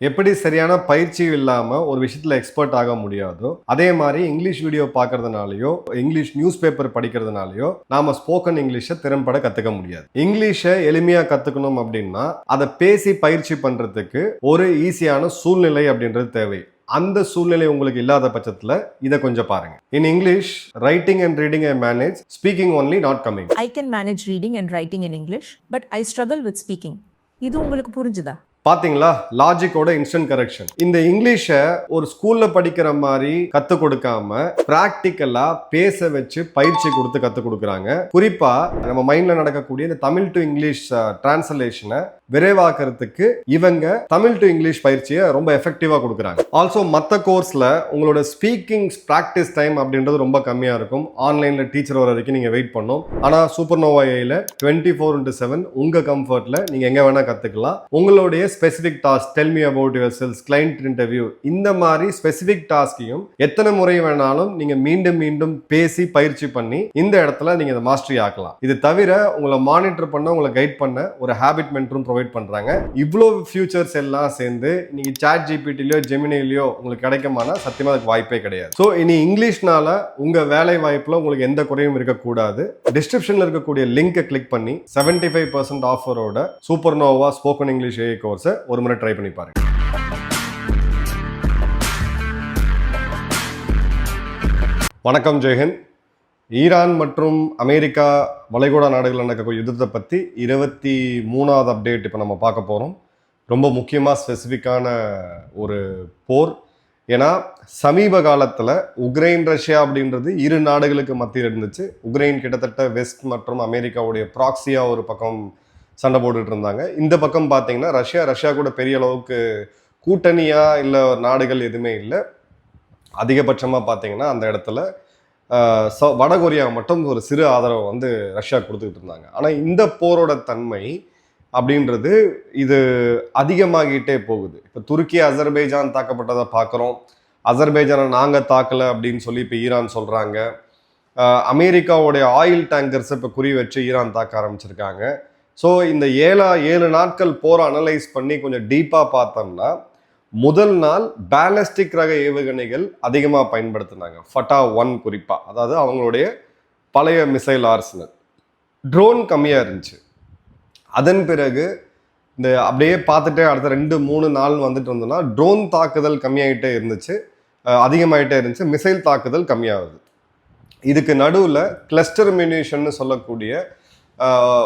எப்படி சரியான பயிற்சி இல்லாம ஒரு விஷயத்துல எக்ஸ்பர்ட் ஆக முடியாதோ, அதே மாதிரி இங்கிலீஷ் வீடியோ பார்க்கறதுனாலயோ, இங்கிலீஷ் நியூஸ் பேப்பர் படிக்கிறதுனாலயோ நாம ஸ்போக்கன் இங்கிலீஷை திறம்பட கத்துக்க முடியாது. இங்கிலீஷை எளிமையா கத்துக்கணும் அப்படின்னா அதை பேசி பயிற்சி பண்றதுக்கு ஒரு ஈஸியான சூழ்நிலை அப்படின்றது தேவை. அந்த சூழ்நிலை உங்களுக்கு இல்லாத பட்சத்துல இதை கொஞ்சம் பாருங்க. In English, writing and reading I manage, speaking only not coming. I can manage reading and writing in English, but I struggle with speaking. இது உங்களுக்கு புரிஞ்சுதா? பாத்தீங்களா, லாஜிக்கோட இன்ஸ்டன்ட் கரெக்ஷன். இந்த இங்கிலீஷை ஒரு ஸ்கூல்ல படிக்கிற மாதிரி கத்து கொடுக்காம பிராக்டிக்கலா பேச வச்சு பயிற்சி கொடுத்து கத்து கொடுக்குறாங்க. குறிப்பா நம்ம மைண்ட்ல நடக்கக்கூடிய இந்த தமிழ் டு இங்கிலீஷ் டிரான்ஸ்லேஷனை விரைவாக்குறதுக்கு இவங்க தமிழ் டு இங்கிலீஷ் பயிற்சியை ரொம்ப எஃபெக்டிவா கொடுக்குறாங்க. ஆல்சோ மற்ற கோர்ஸ்ல உங்களோட ஸ்பீக்கிங் பிராக்டிஸ் டைம் அப்படின்றது ரொம்ப கம்மியா இருக்கும். ஆன்லைன்ல டீச்சர் வர வரைக்கும் நீங்க வெயிட் பண்ணும். ஆனா சூப்பர்னோவா ஏல 24/7 உங்க கம்ஃபர்ட்ல நீங்க எங்க வேணா கத்துக்கலாம். உங்களுடைய specific task, tell me about your self, client interview, இந்த மாதிரி ஸ்பெசிபிக் டாஸ்கையும் எத்தனை முறை வேணாலும் நீங்க மீண்டும் மீண்டும் பேசி பயிற்சி பண்ணி இந்த இடத்துல நீங்க இதை மாஸ்டரி ஆக்கலாம். இது தவிர உங்களை மானிட்டர் பண்ண, உங்களை கைட் பண்ண ஒரு ஹேபிட் மென்டரும் ப்ரொவைட் பண்றாங்க. இவ்வளோ ஃபியூச்சர்ஸ் எல்லாம் சேர்ந்து நீங்க சாட் ஜிபிடிலயோ ஜெமினிலயோ உங்களுக்கு கிடைக்குமானா சத்தியமா அதுக்கு வாய்ப்பே கிடையாது. ஸோ இனி இங்கிலீஷ்னால உங்க வேலை வாய்ப்புல உங்களுக்கு எந்த குறையும் இருக்கக்கூடாது. டிஸ்கிரிப்ஷன்ல இருக்கக்கூடிய லிங்கை கிளிக் பண்ணி 75% ஆஃபரோட Supernova spoken English AI course ஒரு முறை ட்ரை பண்ணி பாருங்க. வணக்கம், ஜெயஹிந்த். ஈரான் மற்றும் அமெரிக்கா வளைகுடா நாடுகள் நடக்கக்கூடிய யுத்தத்தை பற்றி 23வது அப்டேட் இப்போ நம்ம பார்க்க போகிறோம். ரொம்ப முக்கியமாக ஸ்பெசிஃபிக்கான ஒரு போர். ஏன்னா சமீப காலத்தில் உக்ரைன் ரஷ்யா அப்படின்றது இரு நாடுகளுக்கு மத்தியில் இருந்துச்சு. உக்ரைன் கிட்டத்தட்ட வெஸ்ட் மற்றும் அமெரிக்காவுடைய ப்ராக்சியாக ஒரு பக்கம் சண்டை போட்டுட்டு இருந்தாங்க. இந்த பக்கம் பார்த்தீங்கன்னா ரஷ்யா கூட பெரிய அளவுக்கு கூட்டணியா இல்லை நாடுகள் எதுவுமே இல்லை. அதிகபட்சமாக பார்த்தீங்கன்னா அந்த இடத்துல வடகொரியா மட்டும் ஒரு சிறு ஆதரவை வந்து ரஷ்யா கொடுத்துக்கிட்டு இருந்தாங்க. ஆனால் இந்த போரோட தன்மை அப்படின்றது இது அதிகமாகிட்டே போகுது. இப்போ துருக்கி அசர்பைஜான் தாக்கப்பட்டதை பார்க்குறோம். அசர்பைஜானை நாங்கள் தாக்கலை அப்படின்னு சொல்லி இப்போ ஈரான் சொல்கிறாங்க. அமெரிக்காவுடைய ஆயில் டேங்கர்ஸை இப்போ குறி வச்சு ஈரான் தாக்க ஆரம்பிச்சிருக்காங்க. ஸோ இந்த 7 நாட்கள் போரை அனலைஸ் பண்ணி கொஞ்சம் டீப்பாக பார்த்தோம்னா, முதல் நாள் பேலஸ்டிக் ரக ஏவுகணைகள் அதிகமாக பயன்படுத்தினாங்க. ஃபட்டா 1 குறிப்பாக, அதாவது அவங்களுடைய பழைய மிசைல் ஆர்சனல். ட்ரோன் கம்மியாக இருந்துச்சு. அதன் பிறகு இந்த அப்படியே பார்த்துட்டே அடுத்த 2-3 நாள் வந்துட்டு இருந்தோம்னா ட்ரோன் தாக்குதல் கம்மியாகிட்டே இருந்துச்சு, அதிகமாகிட்டே இருந்துச்சு. மிசைல் தாக்குதல் கம்மியாகுது. இதுக்கு நடுவில் கிளஸ்டர் மியூனிஷன் சொல்லக்கூடிய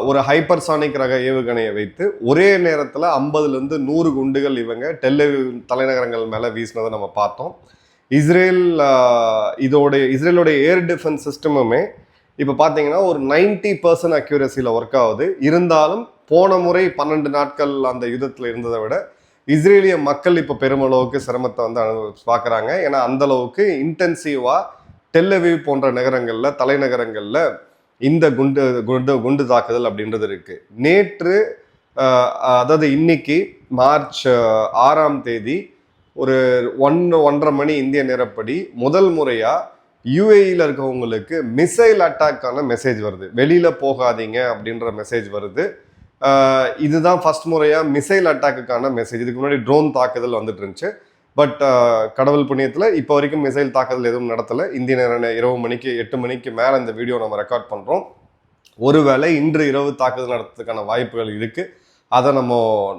ஒரு ஹைப்பர்சானிக் ரக ஏவுகணையை வைத்து ஒரே நேரத்தில் 50லேருந்து 100 குண்டுகள் இவங்க டெல்லவிவ் தலைநகரங்கள் மேலே வீசினதை நம்ம பார்த்தோம். இஸ்ரேலோடைய ஏர் டிஃபென்ஸ் சிஸ்டமுமே இப்போ பார்த்தீங்கன்னா ஒரு 90% அக்யூரசியில் ஒர்க் ஆகுது. இருந்தாலும் போன முறை 12 நாட்கள் அந்த யுத்தத்தில் இருந்ததை விட இஸ்ரேலிய மக்கள் இப்போ பெருமளவுக்கு சிரமத்தை வந்து பார்க்குறாங்க. ஏன்னா அந்தளவுக்கு இன்டென்சிவாக டெல்லவிவ் போன்ற நகரங்களில், தலைநகரங்களில் இந்த குண்டு தாக்குதல் அப்படின்றது இருக்கு. நேற்று அதாவது இன்னைக்கு மார்ச் 6ஆம் தேதி ஒரு 1:30 மணி இந்திய நேரப்படி முதல் முறையா யுஏஇல இருக்கவங்களுக்கு மிசைல் அட்டாக்கான மெசேஜ் வருது. வெளியில போகாதீங்க அப்படின்ற மெசேஜ் வருது. இதுதான் ஃபர்ஸ்ட் முறையா மிசைல் அட்டாக்குக்கான மெசேஜ். இதுக்கு முன்னாடி ட்ரோன் தாக்குதல் வந்துட்டு இருந்துச்சு. பட் கடவுள் புண்ணியத்தில் இப்போ வரைக்கும் மிசைல் தாக்குதல் எதுவும் நடத்தலை. இந்திய நேரம் இரவு மணிக்கு 8 மணிக்கு மேலே இந்த வீடியோ நம்ம ரெக்கார்ட் பண்ணுறோம். ஒருவேளை இன்று இரவு தாக்குதல் நடத்துறதுக்கான வாய்ப்புகள் இருக்குது. அதை நம்ம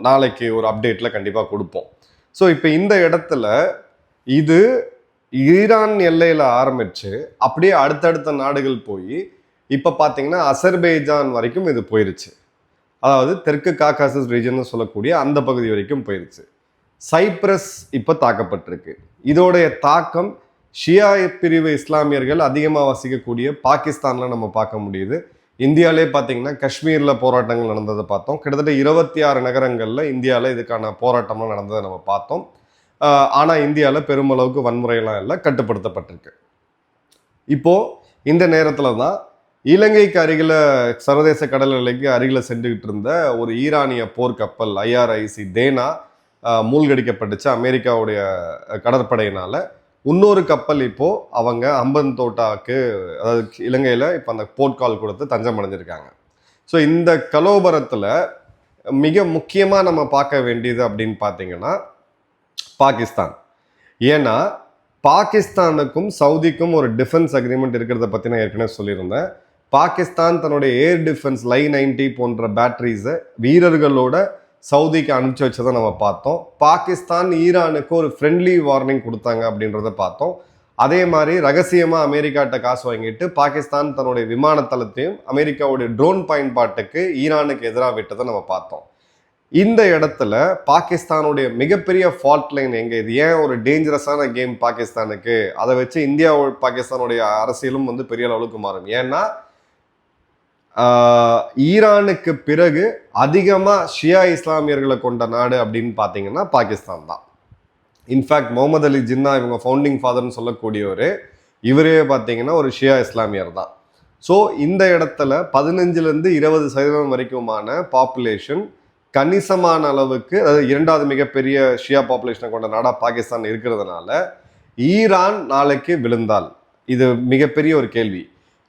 நாளைக்கு ஒரு அப்டேட்டில் கண்டிப்பாக கொடுப்போம். ஸோ இப்போ இந்த இடத்துல இது ஈரான் எல்லையில் ஆரம்பித்து அப்படியே அடுத்தடுத்த நாடுகள் போய் இப்போ பார்த்தீங்கன்னா அசர்பைஜான் வரைக்கும் இது போயிருச்சு. அதாவது தெற்கு காக்காசஸ் ரீஜன் சொல்லக்கூடிய அந்த பகுதி வரைக்கும் போயிருச்சு. சைப்ரஸ் இப்போ தாக்கப்பட்டிருக்கு. இதோடைய தாக்கம் ஷியா பிரிவு இஸ்லாமியர்கள் அதிகமாக வசிக்கக்கூடிய பாகிஸ்தானில் நம்ம பார்க்க முடியுது. இந்தியாவிலே பார்த்தீங்கன்னா காஷ்மீரில் போராட்டங்கள் நடந்ததை பார்த்தோம். கிட்டத்தட்ட 26 நகரங்களில் இந்தியாவில் இதுக்கான போராட்டம்லாம் நடந்ததை நம்ம பார்த்தோம். ஆனால் இந்தியாவில் பெருமளவுக்கு வன்முறையெல்லாம் இல்லை, கட்டுப்படுத்தப்பட்டிருக்கு. இப்போது இந்த நேரத்தில் தான் இலங்கைக்கு அருகில் சர்வதேச கடல் எல்லைக்கு அருகில் சென்றுக்கிட்டு இருந்த ஒரு ஈரானிய போர்க்கப்பல் IRIC தேனா மூழ்கடிக்கப்பட்டுச்சு அமெரிக்காவுடைய கடற்படையினால. இன்னொரு கப்பல் இப்போ அவங்க அம்பன் தோட்டாக்கு, அதாவது இலங்கையில் இப்போ அந்த போர்ட்கால் கொடுத்து தஞ்சம் அடைஞ்சிருக்காங்க. ஸோ இந்த கலோபரத்தில் மிக முக்கியமாக நம்ம பார்க்க வேண்டியது அப்படின்னு பார்த்தீங்கன்னா பாகிஸ்தான். ஏன்னா பாகிஸ்தானுக்கும் சவுதிக்கும் ஒரு டிஃபென்ஸ் அக்ரிமெண்ட் இருக்கிறத பற்றி நான் ஏற்கனவே சொல்லியிருந்தேன். பாகிஸ்தான் தன்னுடைய ஏர் டிஃபென்ஸ் லை-90 போன்ற பேட்டரிஸை வீரர்களோட சவுதிக்கு அனுப்பிச்சு வச்சதை நம்ம பார்த்தோம். பாகிஸ்தான் ஈரானுக்கு ஒரு ஃப்ரெண்ட்லி வார்னிங் கொடுத்தாங்க அப்படின்றத பார்த்தோம். அதே மாதிரி ரகசியமாக அமெரிக்காட்ட காசு வாங்கிட்டு பாகிஸ்தான் தன்னுடைய விமானத்தளத்தையும் அமெரிக்காவுடைய ட்ரோன் பயன்பாட்டுக்கு ஈரானுக்கு எதிராக விட்டதை நம்ம பார்த்தோம். இந்த இடத்துல பாகிஸ்தானுடைய மிகப்பெரிய ஃபால்ட் லைன் எங்கே, இது ஏன் ஒரு டேஞ்சரஸான கேம் பாகிஸ்தானுக்கு, அதை வச்சு இந்தியா பாகிஸ்தானுடைய அரசியலும் வந்து பெரிய அளவுக்கு மாறும். ஏன்னா ஈரானுக்கு பிறகு அதிகமாக ஷியா இஸ்லாமியர்களை கொண்ட நாடு அப்படின்னு பார்த்தீங்கன்னா பாகிஸ்தான் தான். இன்ஃபேக்ட் முகமது அலி ஜின்னா இவங்க ஃபவுண்டிங் ஃபாதர்னு சொல்லக்கூடியவர், இவரே பார்த்தீங்கன்னா ஒரு ஷியா இஸ்லாமியர் தான். ஸோ இந்த இடத்துல 15-20% வரைக்குமான பாப்புலேஷன் கணிசமான அளவுக்கு, அதாவது இரண்டாவது மிகப்பெரிய ஷியா பாப்புலேஷனை கொண்ட நாடாக பாகிஸ்தான் இருக்கிறதுனால ஈரான் நாளைக்கு விழுந்தால் இது மிகப்பெரிய ஒரு கேள்வி.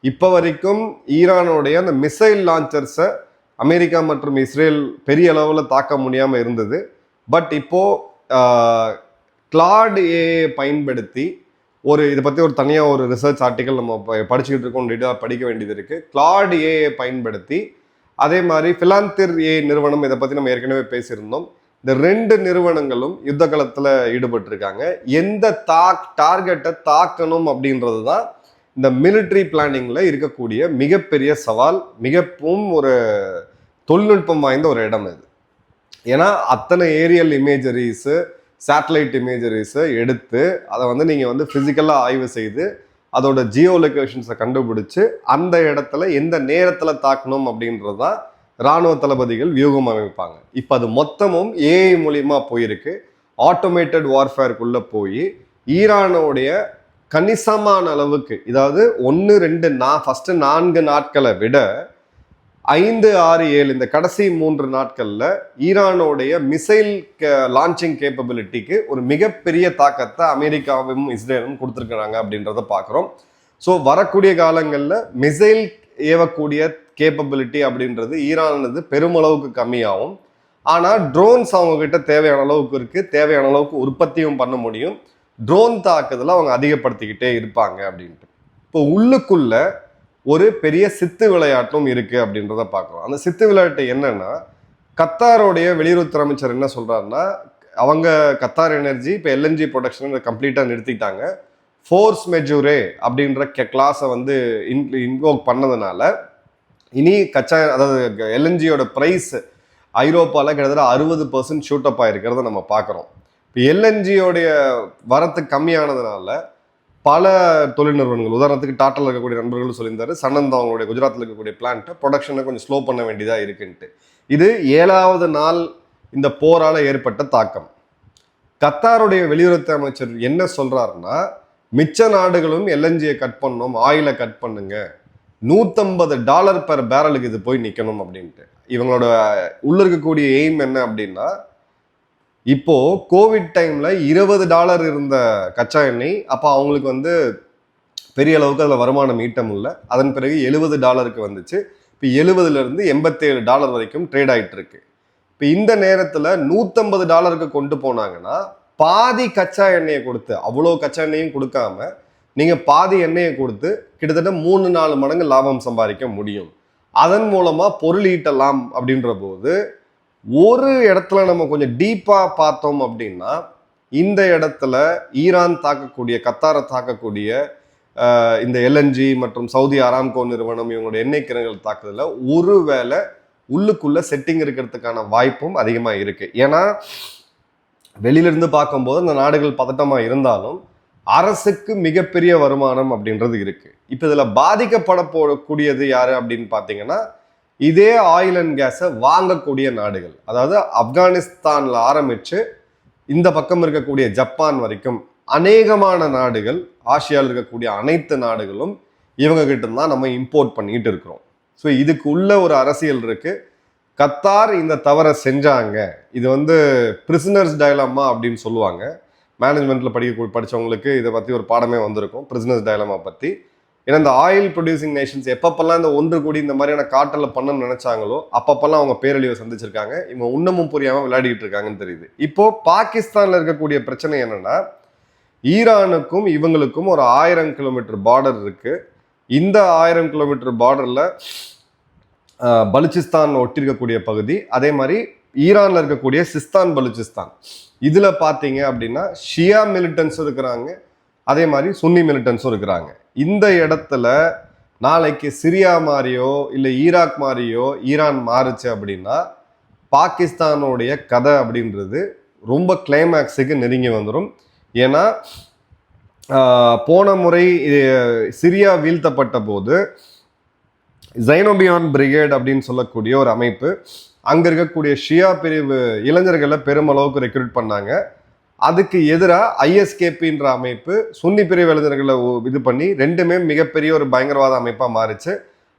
இப்போ வரைக்கும் ஈரானுடைய அந்த மிசைல் லான்ச்சர்ஸை அமெரிக்கா மற்றும் இஸ்ரேல் பெரிய அளவில் தாக்க முடியாமல் இருந்தது. பட் இப்போது கிளாட் ஏஐ பயன்படுத்தி இதை பற்றி ஒரு தனியாக ஒரு ரிசர்ச் ஆர்டிக்கல் நம்ம படிச்சுக்கிட்டு இருக்கோம், டீட்டெயிலாக படிக்க வேண்டியது இருக்குது. கிளாட் ஏஐ பயன்படுத்தி, அதே மாதிரி பிலாந்திர் ஏ நிறுவனம், இதை பற்றி நம்ம ஏற்கனவே பேசியிருந்தோம். இந்த 2 நிறுவனங்களும் யுத்த களத்தில் ஈடுபட்டிருக்காங்க. எந்த டார்கெட்டை தாக்கணும் அப்படின்றது தான் இந்த மிலிட்ரி பிளானிங்கில் இருக்கக்கூடிய மிகப்பெரிய சவால், மிகவும் ஒரு தொழில்நுட்பம் வாய்ந்த ஒரு இடம் இது. ஏன்னா அத்தனை ஏரியல் இமேஜரிஸு, சேட்டலைட் இமேஜரிஸை எடுத்து அதை வந்து நீங்கள் வந்து ஃபிசிக்கலாக ஆய்வு செய்து அதோட ஜியோ லொகேஷன்ஸை கண்டுபிடிச்சு அந்த இடத்துல எந்த நேரத்தில் தாக்கணும் அப்படின்றது தான் இராணுவ தளபதிகள் வியூகம் அமைப்பாங்க. இப்போ அது மொத்தமும் ஏஐ மூலியமா போயிருக்கு. ஆட்டோமேட்டட் வார்ஃபேருக்குள்ளே போய் ஈரானுடைய கணிசமான அளவுக்கு, அதாவது 1-2 ஃபஸ்ட்டு 4 நாட்களை விட 5, 6, 7 இந்த கடைசி 3 நாட்களில் ஈரானுடைய மிசைல் லான்ச்சிங் கேப்பபிலிட்டிக்கு ஒரு மிகப்பெரிய தாக்கத்தை அமெரிக்காவும் இஸ்ரேலும் கொடுத்துருக்குறாங்க அப்படின்றத பார்க்குறோம். ஸோ வரக்கூடிய காலங்களில் மிசைல் ஏவக்கூடிய கேப்பபிலிட்டி அப்படின்றது ஈரானது பெருமளவுக்கு கம்மியாகும். ஆனால் ட்ரோன்ஸ் அவங்கக்கிட்ட தேவையான அளவுக்கு இருக்குது, தேவையான அளவுக்கு உற்பத்தியும் பண்ண முடியும். ட்ரோன் தாக்குதலை அவங்க அதிகப்படுத்திக்கிட்டே இருப்பாங்க அப்படின்ட்டு. இப்போ உள்ளுக்குள்ள ஒரு பெரிய சித்து விளையாட்டும் இருக்கு அப்படின்றத பார்க்குறோம். அந்த சித்து விளையாட்டு என்னன்னா, கத்தாரோடைய வெளியுறவுத்துறை அமைச்சர் என்ன சொல்றாருன்னா, அவங்க கத்தார் எனர்ஜி இப்போ எல்என்ஜி ப்ரொடக்ஷன் கம்ப்ளீட்டாக நிறுத்திட்டாங்க. ஃபோர்ஸ் மெஜூரே அப்படின்ற கிளாஸை வந்து இன்வோக் பண்ணதுனால இனி அதாவது எல்என்ஜியோட ப்ரைஸ் ஐரோப்பாவில் கிட்டத்தட்ட 60% ஷூட் அப் ஆகிருக்கிறத நம்ம பார்க்குறோம். இப்போ எல்என்ஜியோடைய வரத்து கம்மியானதுனால பல தொழில் நிறுவனங்கள், உதாரணத்துக்கு டாட்டாவில் இருக்கக்கூடிய நண்பர்களும் சொல்லியிருந்தாரு, சனந்த் அவங்களுடைய குஜராத்தில் இருக்கக்கூடிய பிளான்ட்டை ப்ரொடக்ஷனை கொஞ்சம் ஸ்லோ பண்ண வேண்டியதாக இருக்குன்ட்டு. இது 7வது நாள் இந்த போரால் ஏற்பட்ட தாக்கம். கத்தாருடைய வெளியுறவுத்துறை அமைச்சர் என்ன சொல்றாருன்னா, மிச்ச நாடுகளும் எல்என்ஜியை கட் பண்ணணும், ஆயிலை கட் பண்ணுங்க, $150 பெர் பேரலுக்கு இது போய் நிற்கணும் அப்படின்ட்டு. இவங்களோட உள்ள இருக்கக்கூடிய எய்ம் என்ன அப்படின்னா, இப்போ கோவிட் டைம்ல $20 இருந்த கச்சா எண்ணெய் அப்போ அவங்களுக்கு வந்து பெரிய அளவுக்கு அதில் வருமானம் ஈட்ட முடியல. அதன் பிறகு $70 வந்துச்சு. இப்போ $70 $87 வரைக்கும் ட்ரேட் ஆகிட்டு இருக்கு. இப்போ இந்த நேரத்தில் $150 கொண்டு போனாங்கன்னா பாதி கச்சா எண்ணெயை கொடுத்து, அவ்வளோ கச்சா எண்ணெயும் கொடுக்காம நீங்கள் பாதி எண்ணெயை கொடுத்து கிட்டத்தட்ட 3-4 மடங்கு லாபம் சம்பாதிக்க முடியும். அதன் மூலமாக பொருள் ஈட்டலாம். அப்படின்ற போது ஒரு இடத்துல நம்ம கொஞ்சம் டீப்பாக பார்த்தோம் அப்படின்னா, இந்த இடத்துல ஈரான் தாக்கக்கூடிய, கத்தாரை தாக்கக்கூடிய இந்த எல்என்ஜி மற்றும் சவுதி அராம்கோ நிறுவனம் இவங்களுடைய எண்ணெய் கிணறுகள் தாக்குதலில் ஒருவேளை உள்ளுக்குள்ள செட்டிங் இருக்கிறதுக்கான வாய்ப்பும் அதிகமாக இருக்கு. ஏன்னா வெளியிலிருந்து பார்க்கும்போது அந்த நாடுகள் பதட்டமாக இருந்தாலும் அரசுக்கு மிகப்பெரிய வருமானம் அப்படின்றது இருக்கு. இப்போ இதில் பாதிக்கப்பட போகக்கூடியது யாரு அப்படின்னு பார்த்தீங்கன்னா, இதே ஆயில் அண்ட் கேஸை வாங்கக்கூடிய நாடுகள். அதாவது ஆப்கானிஸ்தானில் ஆரம்பித்து இந்த பக்கம் இருக்கக்கூடிய ஜப்பான் வரைக்கும் அநேகமான நாடுகள், ஆசியாவில் இருக்கக்கூடிய அனைத்து நாடுகளும் இவங்க கிட்ட தான் நம்ம இம்போர்ட் பண்ணிட்டு இருக்கிறோம். ஸோ இதுக்கு உள்ள ஒரு அரசியல் இருக்கு. கத்தார் இந்த தவறை செஞ்சாங்க. இது வந்து பிரிசனர்ஸ் டயலமா அப்படின்னு சொல்லுவாங்க. மேனேஜ்மெண்ட்டில் படிச்சவங்களுக்கு இதை பற்றி ஒரு பாடமே வந்திருக்கும், பிரிசனர்ஸ் டயலமா பற்றி. ஏன்னா இந்த ஆயில் ப்ரொடியூசிங் நேஷன்ஸ் எப்பப்பெல்லாம் இந்த ஒன்று கூடி இந்த மாதிரியான காட்டலை பண்ணணும்னு நினைச்சாங்களோ அப்பப்பெல்லாம் அவங்க பேரழிவை சந்திச்சிருக்காங்க. இவங்க இன்னமும் புரியாம விளையாடிட்டு இருக்காங்கன்னு தெரியுது. இப்போ பாகிஸ்தான்ல இருக்கக்கூடிய பிரச்சனை என்னன்னா, ஈரானுக்கும் இவங்களுக்கும் ஒரு 1000 கிலோமீட்டர் பார்டர் இருக்கு. இந்த 1000 கிலோமீட்டர் பார்டர்ல பலுச்சிஸ்தான் ஒட்டிருக்கக்கூடிய பகுதி, அதே மாதிரி ஈரான்ல இருக்கக்கூடிய சிஸ்தான் பலுச்சிஸ்தான், இதுல பாத்தீங்க அப்படின்னா ஷியா மிலிட்டன்ஸும் இருக்கிறாங்க, அதே மாதிரி சுன்னி மிலிட்டன்ஸும் இருக்கிறாங்க. இந்த இடத்துல நாளைக்கு சிரியா மாதிரியோ இல்லை ஈராக் மாதிரியோ ஈரான் மாறுச்சு அப்படின்னா பாகிஸ்தானுடைய கதை அப்படின்றது ரொம்ப கிளைமேக்ஸுக்கு நெருங்கி வந்துடும். ஏன்னா போன முறை சிரியா வீழ்த்தப்பட்ட போது ஜைனோபியான் பிரிகேட் அப்படின்னு சொல்லக்கூடிய ஒரு அமைப்பு அங்க இருக்கக்கூடிய ஷியா பிரிவு இளைஞர்களை பெருமளவுக்கு ரெக்ரூட் பண்ணாங்க. அதுக்கு எதிராக ஐஎஸ்கேபின்ற அமைப்பு சுன்னி பிரிவு இளைஞர்களை இது பண்ணி ரெண்டுமே மிகப்பெரிய ஒரு பயங்கரவாத அமைப்பாக மாறிச்சு.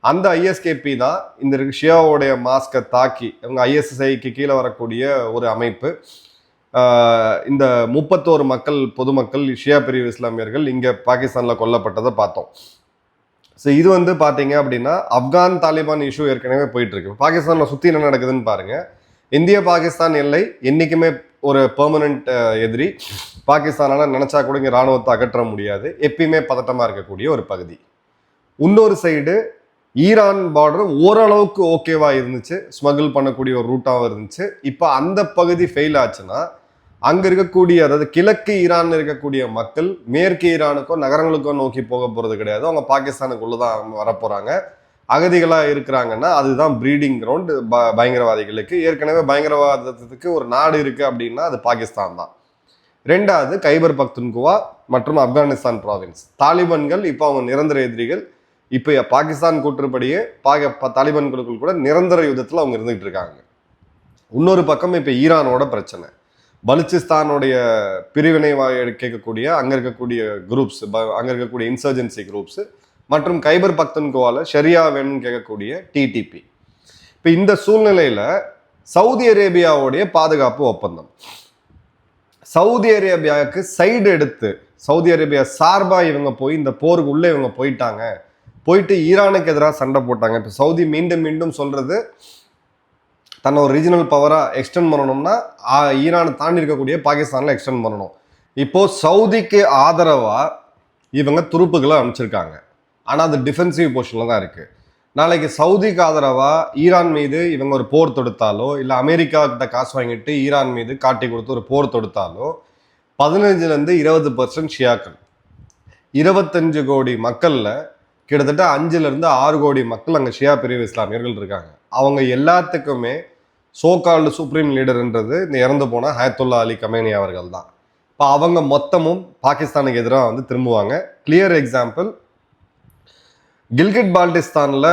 அந்த ஐஎஸ்கேபி தான் இந்த ஷியாவோடைய மாஸ்கை தாக்கி இவங்க ஐஎஸ்ஐக்கு கீழே வரக்கூடிய ஒரு அமைப்பு. இந்த 31 மக்கள் பொதுமக்கள் ஷியா பிரிவு இஸ்லாமியர்கள் இங்கே பாகிஸ்தானில் கொல்லப்பட்டதை பார்த்தோம். ஸோ இது வந்து பார்த்தீங்க அப்படின்னா ஆப்கான் தாலிபான் இஷ்யூ ஏற்கனவே போயிட்டு இருக்கு. பாகிஸ்தானில் சுற்றி என்ன நடக்குதுன்னு பாருங்க. இந்திய பாகிஸ்தான் எல்லை என்றைக்குமே ஒரு பெர்மனன்ட் எதிரி. பாகிஸ்தானால் நினச்சா கூட இங்கே இராணுவத்தை அகற்ற முடியாது. எப்பயுமே பதட்டமாக இருக்கக்கூடிய ஒரு பகுதி. இன்னொரு சைடு ஈரான் பார்டர் ஓரளவுக்கு ஓகேவா இருந்துச்சு, ஸ்மகிள் பண்ணக்கூடிய ஒரு ரூட்டாகவும் இருந்துச்சு. இப்போ அந்த பகுதி ஃபெயில் ஆச்சுன்னா அங்கே இருக்கக்கூடிய, அதாவது கிழக்கு ஈரான் இருக்கக்கூடிய மக்கள் மேற்கு ஈரானுக்கோ நகரங்களுக்கோ நோக்கி போக போகிறது கிடையாது. அவங்க பாகிஸ்தானுக்குள்ளே தான் வரப்போகிறாங்க. அகதிகளாக இருக்கிறாங்கன்னா அதுதான் ப்ரீடிங் கிரவுண்ட் பயங்கரவாதிகளுக்கு. ஏற்கனவே பயங்கரவாதத்துக்கு ஒரு நாடு இருக்குது அப்படின்னா அது பாகிஸ்தான் தான். ரெண்டாவது கைபர் பக்துன்குவா மற்றும் ஆப்கானிஸ்தான் ப்ராவின்ஸ். தாலிபான்கள் இப்போ அவங்க நிரந்தர எதிரிகள். இப்போ பாகிஸ்தான் கூற்றுப்படியே தாலிபான்களுக்குள் கூட நிரந்தர யுத்தத்தில் அவங்க இருந்துகிட்டு இருக்காங்க. இன்னொரு பக்கம் இப்போ ஈரானோட பிரச்சனை, பலுச்சிஸ்தானுடைய பிரிவினை கேட்கக்கூடிய அங்கே இருக்கக்கூடிய குரூப்ஸ், அங்கே இருக்கக்கூடிய இன்சர்ஜென்சி குரூப்ஸ் மற்றும் கைபர் பக்தன்கோவால ஷரியா வேணும்னு கேட்கக்கூடிய டிடிபி. இப்போ இந்த சூழ்நிலையில் சவுதி அரேபியாவுடைய பாதுகாப்பு ஒப்பந்தம், சவுதி அரேபியாவுக்கு சைடு எடுத்து சவுதி அரேபியா சார்பாக இவங்க போய் இந்த போருக்கு உள்ளே இவங்க போயிட்டு ஈரானுக்கு எதிராக சண்டை போட்டாங்க. இப்போ சவுதி மீண்டும் மீண்டும் சொல்றது தன்னை ஒரு ரீஜனல் பவராக எக்ஸ்டெண்ட் பண்ணணும்னா ஈரானை தாண்டி இருக்கக்கூடிய பாகிஸ்தானில் எக்ஸ்டெண்ட் பண்ணணும். இப்போ சவுதிக்கு ஆதரவாக இவங்க துருப்புகளை அனுப்பிச்சிருக்காங்க. ஆனால் அது டிஃபென்சிவ் பொசிஷனில் தான் இருக்குது. நாளைக்கு சவுதிக்கு ஆதரவாக ஈரான் மீது இவங்க ஒரு போர் தொடுத்தாலோ இல்லை அமெரிக்கா கிட்ட காசு வாங்கிட்டு ஈரான் மீது காட்டி கொடுத்து ஒரு போர் தொடுத்தாலோ 15% 20% ஷியாக்கள், 25 கோடி மக்களில் கிட்டத்தட்ட 5-6 கோடி மக்கள் அங்கே ஷியா பிரிவு இஸ்லாமியர்கள் இருக்காங்க. அவங்க எல்லாத்துக்குமே சோகால்டு சுப்ரீம் லீடர்ன்றது இந்த இறந்து போன ஹயத்துல்லா அலி கமேனி அவர்கள் தான். இப்போ அவங்க மொத்தமும் பாகிஸ்தானுக்கு எதிராக வந்து திரும்புவாங்க. கிளியர் எக்ஸாம்பிள், கில்கிட் பால்டிஸ்தானில்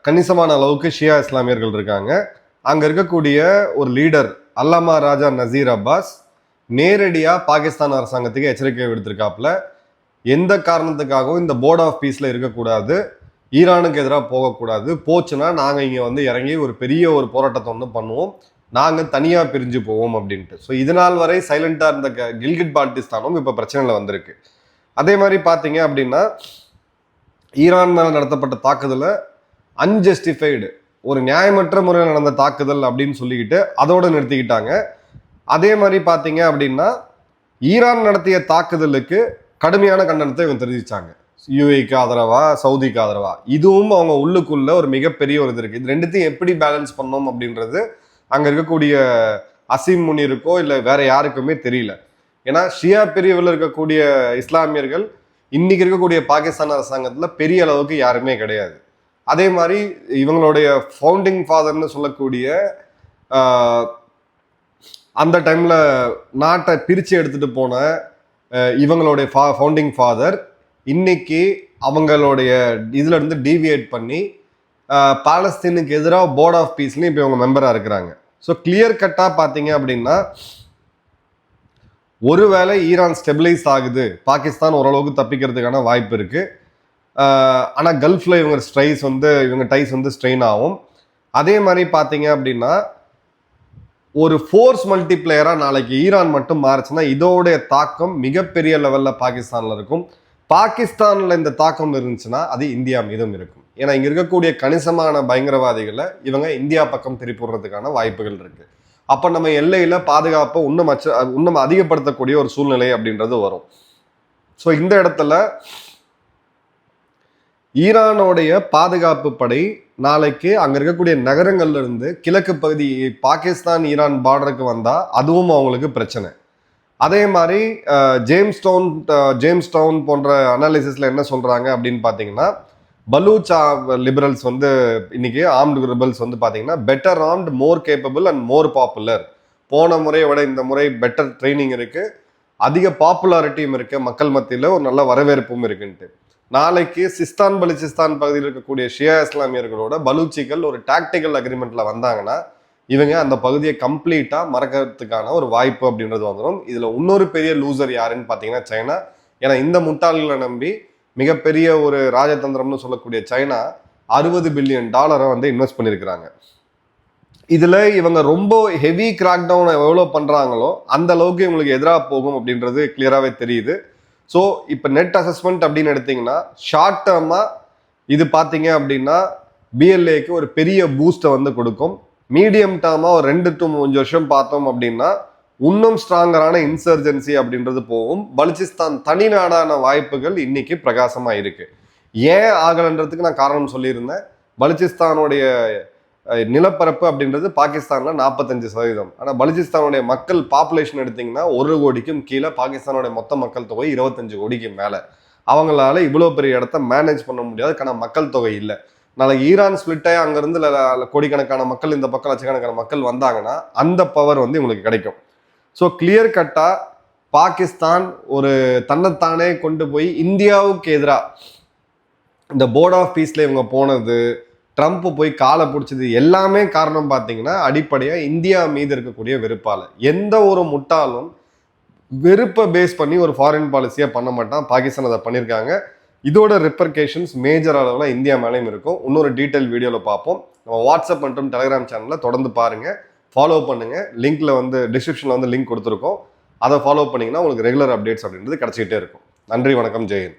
கணிசமான அளவுக்கு ஷியா இஸ்லாமியர்கள் இருக்காங்க. அங்கே இருக்கக்கூடிய ஒரு லீடர் அல்லாமா ராஜா நசீர் அப்பாஸ் நேரடியாக பாகிஸ்தான் அரசாங்கத்துக்கு எச்சரிக்கை விடுத்திருக்காப்புல, எந்த காரணத்துக்காகவும் இந்த போர்ட் ஆஃப் பீஸில் இருக்கக்கூடாது, ஈரானுக்கு எதிராக போகக்கூடாது, போச்சுன்னா நாங்கள் இங்கே வந்து இறங்கி ஒரு பெரிய ஒரு போராட்டத்தை வந்து பண்ணுவோம், நாங்கள் தனியாக பிரிஞ்சு போவோம் அப்படின்ட்டு. ஸோ இதனால் வரை சைலண்டாக இருந்த கில்கிட் பால்டிஸ்தானும் இப்போ பிரச்சனையில் வந்திருக்கு. அதே மாதிரி பார்த்தீங்க அப்படின்னா ஈரான் மேலே நடத்தப்பட்ட தாக்குதலை அன்ஜஸ்டிஃபைடு, ஒரு நியாயமற்ற முறையில் நடந்த தாக்குதல் அப்படின்னு சொல்லிக்கிட்டு அதோடு நிறுத்திக்கிட்டாங்க. அதே மாதிரி பார்த்தீங்க அப்படின்னா ஈரான் நடத்திய தாக்குதலுக்கு கடுமையான கண்டனத்தை இவங்க தெரிவிச்சாங்க, யூஏக்கு ஆதரவா சவுதிக்கு ஆதரவா. இதுவும் அவங்க உள்ளுக்குள்ள ஒரு மிகப்பெரிய ஒரு இது இருக்குது. இது ரெண்டுத்தையும் எப்படி பேலன்ஸ் பண்ணோம் அப்படின்றது அங்கே இருக்கக்கூடிய அசீம் முனிருக்கோ இல்லை வேற யாருக்குமே தெரியல. ஏன்னா ஷியா பிரிவில் இருக்கக்கூடிய இஸ்லாமியர்கள் இன்னைக்கு இருக்கக்கூடிய பாகிஸ்தான் அரசாங்கத்தில் பெரிய அளவுக்கு யாருமே கிடையாது. அதே மாதிரி இவங்களுடைய ஃபவுண்டிங் ஃபாதர்னு சொல்லக்கூடிய அந்த டைமில் நாட்டை பிரித்து எடுத்துகிட்டு போன இவங்களுடைய ஃபவுண்டிங் ஃபாதர் இன்னைக்கு அவங்களுடைய இதுல இருந்து டீவியேட் பண்ணி பாலஸ்தீனுக்கு எதிராக போர்ட் ஆஃப் பீஸ்லையும் இப்போ இவங்க மெம்பராக இருக்கிறாங்க. ஸோ கிளியர் கட்டாக பார்த்தீங்க அப்படின்னா ஒருவேளை ஈரான் ஸ்டெபிளைஸ் ஆகுது, பாகிஸ்தான் ஓரளவுக்கு தப்பிக்கிறதுக்கான வாய்ப்பு இருக்கு. ஆனால் கல்ஃபில் இவங்க டைஸ் வந்து ஸ்ட்ரெயின் ஆகும். அதே மாதிரி பார்த்தீங்க அப்படின்னா ஒரு ஃபோர்ஸ் மல்டிப்ளேயராக நாளைக்கு ஈரான் மட்டும் மாறுச்சுன்னா இதோடைய தாக்கம் மிகப்பெரிய லெவலில் பாகிஸ்தானில் இருக்கும். பாகிஸ்தானில் இந்த தாக்கம் இருந்துச்சுன்னா அது இந்தியா மீதும் இருக்கும். ஏன்னா இங்கே இருக்கக்கூடிய கணிசமான பயங்கரவாதிகளை இவங்க இந்தியா பக்கம் திருப்பிடுறதுக்கான வாய்ப்புகள் இருக்கு. அப்போ நம்ம எல்லையில் பாதுகாப்பை இன்னும் அதிகப்படுத்தக்கூடிய ஒரு சூழ்நிலை அப்படின்றது வரும். ஸோ இந்த இடத்துல ஈரானுடைய பாதுகாப்பு படை நாளைக்கு அங்கே இருக்கக்கூடிய நகரங்கள்ல இருந்து கிழக்கு பகுதி பாகிஸ்தான் ஈரான் பார்டருக்கு வந்தால் அதுவும் அவங்களுக்கு பிரச்சனை. அதே மாதிரி ஜேம்ஸ் டவுன் போன்ற அனாலிசிஸ்ல என்ன சொல்றாங்க அப்படின்னு பார்த்தீங்கன்னா, பலூச் லிபரல்ஸ் வந்து இன்னைக்கு ஆர்ம்டு ரிபல்ஸ் வந்து பார்த்தீங்கன்னா better armed, more capable and more popular. போன முறையை விட இந்த முறை பெட்டர் ட்ரைனிங் இருக்கு, அதிக பாப்புலாரிட்டியும் இருக்கு, மக்கள் மத்தியில் ஒரு நல்ல வரவேற்பும் இருக்குன்ட்டு. நாளைக்கு சிஸ்தான் பலுச்சிஸ்தான் பகுதியில் இருக்கக்கூடிய ஷியா இஸ்லாமியர்களோட பலூச்சிகள் ஒரு டாக்டிக்கல் அக்ரிமெண்ட்ல வந்தாங்கன்னா இவங்க அந்த பகுதியை கம்ப்ளீட்டா மறக்கிறதுக்கான ஒரு வாய்ப்பு அப்படின்றது வந்துடும். இதுல இன்னொரு பெரிய லூசர் யாருன்னு பாத்தீங்கன்னா சைனா. ஏன்னா இந்த முட்டாள்களை நம்பி மிகப்பெரிய ஒரு ராஜதந்திரம்னு சொல்லக்கூடிய சைனா $60 பில்லியன் வந்து இன்வெஸ்ட் பண்ணியிருக்கிறாங்க. இதுல இவங்க ரொம்ப ஹெவி கிராக் டவுன் எவ்வளவு பண்றாங்களோ அந்த அளவுக்கு இவங்களுக்கு எதிராக போகும் அப்படின்றது கிளியராகவே தெரியுது. ஸோ இப்போ நெட் அசஸ்மெண்ட் அப்படின்னு எடுத்தீங்கன்னா ஷார்ட் டேர்மா இது பார்த்தீங்க அப்படின்னா பிஎல்ஏக்கு ஒரு பெரிய பூஸ்ட்டை வந்து கொடுக்கும். மீடியம் டேர்மா ஒரு 2 to 3 வருஷம் பார்த்தோம் அப்படின்னா இன்னும் ஸ்ட்ராங்கரான இன்சர்ஜென்சி அப்படின்றது போகும். பலுச்சிஸ்தான் தனி நாடான வாய்ப்புகள் இன்னைக்கு பிரகாசமா இருக்கு. ஏன் ஆகலன்றதுக்கு நான் காரணம் சொல்லியிருந்தேன். பலுச்சிஸ்தானுடைய நிலப்பரப்பு அப்படின்றது பாகிஸ்தான்ல 45%. ஆனால் பலுச்சிஸ்தானுடைய மக்கள் பாப்புலேஷன் எடுத்தீங்கன்னா 1 கோடிக்கும் கீழே, பாகிஸ்தானுடைய மொத்த மக்கள் தொகை 25 கோடிக்கு மேலே. அவங்களால இவ்வளோ பெரிய இடத்த மேனேஜ் பண்ண முடியாதுக்கான மக்கள் தொகை இல்லை. நாளைக்கு ஈரான் ஸ்பிளிட் ஆகி அங்கேருந்து கோடிக்கணக்கான மக்கள் இந்த பக்கம் லட்சக்கணக்கான மக்கள் வந்தாங்கன்னா அந்த பவர் வந்து இவங்களுக்கு கிடைக்கும். ஸோ கிளியர் கட்டா பாகிஸ்தான் ஒரு தன்னைத்தானே கொண்டு போய் இந்தியாவுக்கு எதிராக இந்த போர்ட் ஆஃப் பீஸ்ல இவங்க போனது, ட்ரம்ப் போய் காலை பிடிச்சது எல்லாமே காரணம் பார்த்தீங்கன்னா அடிப்படையாக இந்தியா மீது இருக்கக்கூடிய வெறுப்பால். எந்த ஒரு முட்டாளும் வெறுப்பை பேஸ் பண்ணி ஒரு ஃபாரின் பாலிசியாக பண்ண மாட்டான். பாகிஸ்தான் அதை பண்ணியிருக்காங்க. இதோட ரிப்பர்கேஷன்ஸ் மேஜர் அளவில் இந்தியா மேலேயும் இருக்கும். இன்னொரு டீட்டெயில் வீடியோவில் பார்ப்போம். நம்ம வாட்ஸ்அப் மற்றும் டெலிகிராம் சேனலில் தொடர்ந்து பாருங்கள், ஃபாலோ பண்ணுங்கள். லிங்க்ல வந்து டிஸ்கிரிப்ஷனில் வந்து லிங்க் கொடுத்துருக்கோம். அதை ஃபாலோ பண்ணிங்கன்னா உங்களுக்கு ரெகுலர் அப்டேட்ஸ் அப்படின்றது கிடச்சிக்கிட்டே இருக்கும். நன்றி, வணக்கம், ஜெயன்.